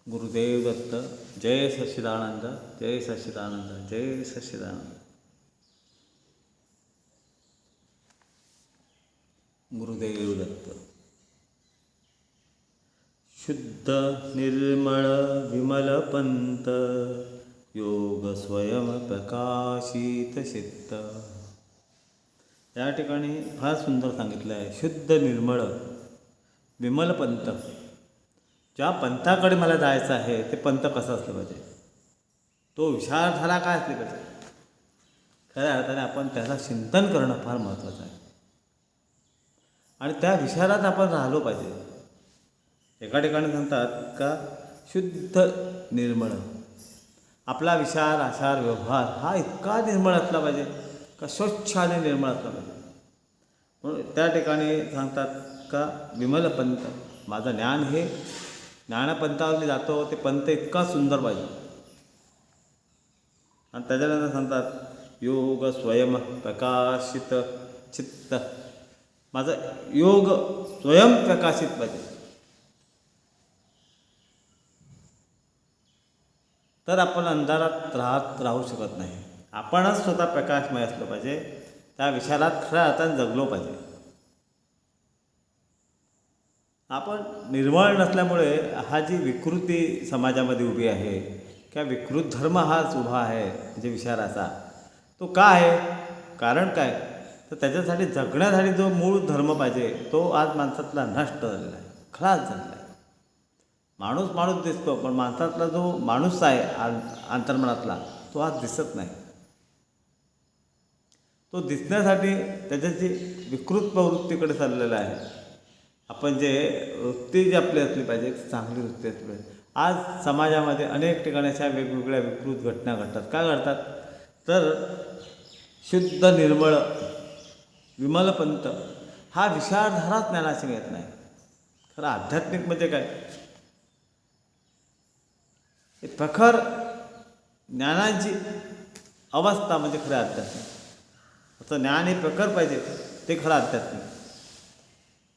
गुरुदेव दत्त. जय सच्चिदानंद, जय सच्चिदानंद, जय सच्चिदानंद. गुरुदेव दत्त. शुद्ध निर्मळ विमल पंत, योग स्वयं प्रकाशित चित्त. या ठिकाणी फार सुंदर सांगितलं आहे. शुद्ध निर्मळ विमल पंत. ज्या पंथाकडे मला जायचं आहे ते पंथ कसं असलं पाहिजे, तो विचारधारा काय असली पाहिजे. खऱ्या अर्थाने आपण त्याचं चिंतन करणं फार महत्त्वाचं आहे आणि त्या विचारात आपण राहिलो पाहिजे. एका ठिकाणी सांगतात का शुद्ध निर्मळ. आपला विचार आचार व्यवहार हा इतका निर्मळ असला पाहिजे का स्वच्छ आणि निर्मळ असला पाहिजे. म्हणून त्या ठिकाणी सांगतात का विमल पंथ. माझं ज्ञान हे ज्ञानपंथावरती जातो ते पंथ इतका सुंदर पाहिजे. आणि त्याच्यानंतर सांगतात योग स्वयं प्रकाशित चित्त. माझं योग स्वयं प्रकाशित पाहिजे. तर आपण अंधारात राहू शकत नाही. आपणच स्वतः प्रकाशमय असलं पाहिजे. त्या विचारात खऱ्या अर्थाने जगलो पाहिजे. आपण निर्मळ नसल्यामुळे हा जी विकृती समाजामध्ये उभी आहे किंवा विकृत धर्म हाच उभा आहे म्हणजे विचाराचा, तो का आहे, कारण काय, तर त्याच्यासाठी जगण्यासाठी जो मूळ धर्म पाहिजे तो आज माणसातला नष्ट झालेला आहे, खलास झालेला आहे. माणूस दिसतो पण माणसातला जो माणूस आहे अंतर्मनातला तो आज दिसत नाही. तो दिसण्यासाठी त्याच्याची विकृत प्रवृत्तीकडे चाललेला आहे. आपण जे वृत्ती जी आपली असली पाहिजे चांगली वृत्ती असली पाहिजे. आज समाजामध्ये अनेक ठिकाणी अशा वेगवेगळ्या विकृत घटना घडतात. काय घडतात तर शुद्ध निर्मळ विमल पंथ हा विचारधाराच ज्ञानाची मिळत नाही. खरं आध्यात्मिक म्हणजे काय, प्रखर ज्ञानाची अवस्था म्हणजे खरं आध्यात्मिक. असं ज्ञान हे प्रखर पाहिजे ते खरं आध्यात्मिक.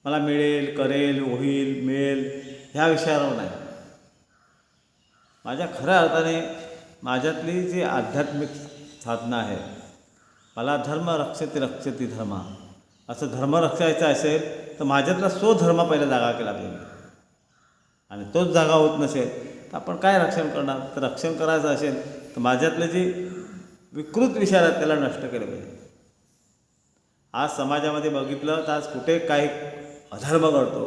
मला मिळेल, करेल, होईल, मिळेल ह्या विषयावर नाही. माझ्या खऱ्या अर्थाने माझ्यातली जी आध्यात्मिक साधना आहे, मला धर्म रक्षती धर्म, असं धर्म रक्षायचं असेल तर माझ्यातला स्वधर्म पहिला जागा केला पाहिजे. आणि तोच जागा होत नसेल तर आपण काय रक्षण करणार. तर रक्षण करायचं असेल तर माझ्यातले जे विकृत विचार आहेत त्याला नष्ट केले पाहिजे. आज समाजामध्ये बघितलं तर आज कुठे काही अधर्म घडतो.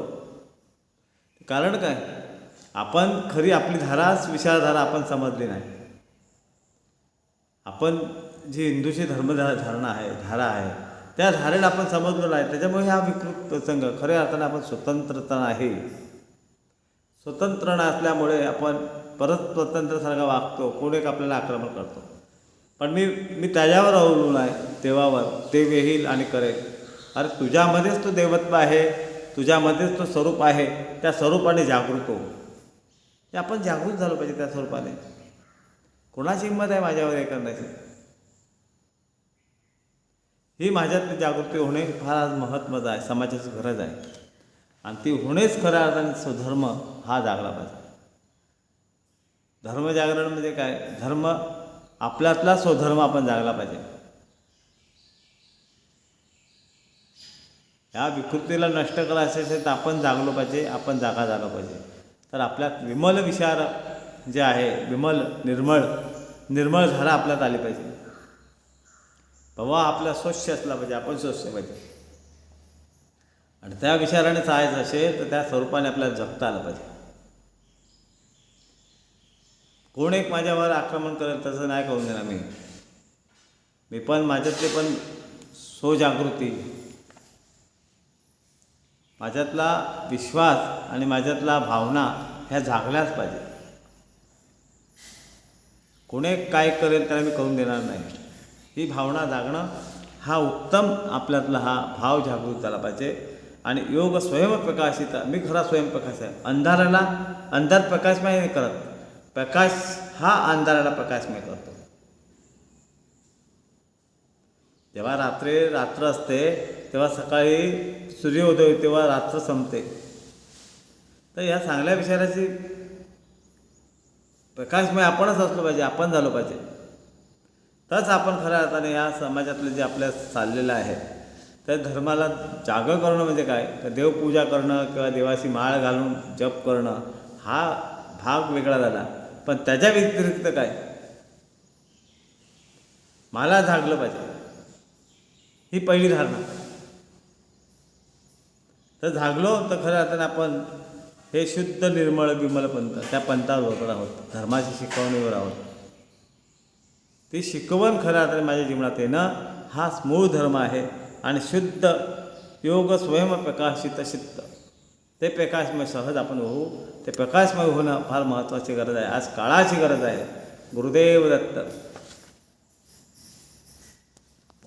कारण काय, आपण खरी आपली विचारधारा आपण समजली नाही. आपण जी हिंदूची धारा आहे त्या धारेला आपण समजलेलं आहे. त्याच्यामुळे हा विकृत प्रसंग. खऱ्या अर्थाने आपण स्वतंत्रता आहे. स्वतंत्र नसल्यामुळे आपण परत स्वतंत्रसारखा वागतो. कोण एक आपल्याला आक्रमण करतो. पण मी त्याच्यावर अवलंबून आहे, देवावर. देव येईल आणि करेल. अरे तुझ्यामध्येच तो देवत्व आहे, तुझ्यामध्येच तो स्वरूप आहे. त्या स्वरूपाने जागृत हो. ते आपण जागृत झालो पाहिजे त्या स्वरूपाने. कोणाची हिंमत आहे माझ्यावर हे करण्याची. ही माझ्यातली जागृती होणे फार आज महत्त्वाचं आहे, समाजाची गरज आहे. आणि ती होणेच खऱ्या अर्थाने स्वधर्म हा जागला पाहिजे. धर्मजागरण म्हणजे काय, धर्म आपल्यातला स्वधर्म आपण जागला पाहिजे. या विकृतीला नष्ट करायचं असेल तर आपण जागलो पाहिजे, आपण जागा झालो पाहिजे. तर आपल्यात विमल विचार जे आहे, विमल निर्मळ धारा आपल्यात आली पाहिजे. बाबा आपला स्वच्छ असला पाहिजे, आपण स्वच्छ पाहिजे. आणि त्या विचाराने चालायचं असेल तर त्या स्वरूपाने आपल्याला जगता आलं पाहिजे. कोण एक माझ्यावर आक्रमण करेल तसं नाही करून देणार मी पण माझ्यातले पण स्वजागृती, माझ्यातला विश्वास आणि माझ्यातला भावना ह्या जागल्याच पाहिजे. कोणी काय करेल त्याला मी करून देणार नाही. ही भावना जागणं हा उत्तम आपल्यातला हा भाव जागृत झाला पाहिजे. आणि योग स्वयंप्रकाशित. मी खरा स्वयंप्रकाश आहे. अंधार प्रकाशमय नाही करत, प्रकाश हा अंधाराला प्रकाशमय करतो. जेव्हा रात्र असते तेव्हा सकाळी सूर्योदय, तेव्हा रात्र संपते. तर या चांगल्या विचाराची प्रकाशमय आपणच असलो पाहिजे, आपण झालो पाहिजे. तरच आपण खऱ्या अर्थाने या समाजातलं जे आपल्या चाललेलं आहे त्या धर्माला जागं करणं म्हणजे काय, तर देवपूजा करणं किंवा देवाची माळ घालून जप करणं हा भाग वेगळा झाला. पण त्याच्या व्यतिरिक्त काय, मला जागलं पाहिजे ही पहिली धारणा. तर जागलो तर खऱ्या अर्थाने आपण हे शुद्ध निर्मळ विमल पंथ, त्या पंथाबरोबर आहोत, धर्माची शिकवणीवर आहोत. ती शिकवण खऱ्या अर्थाने माझ्या जीवनात येणं हाच मूळ धर्म आहे. आणि शुद्ध योग स्वयंप्रकाशित चित्त, ते प्रकाशमय सहज आपण होऊ. ते प्रकाशमय होणं फार महत्त्वाची गरज आहे, आज काळाची गरज आहे. गुरुदेव दत्त.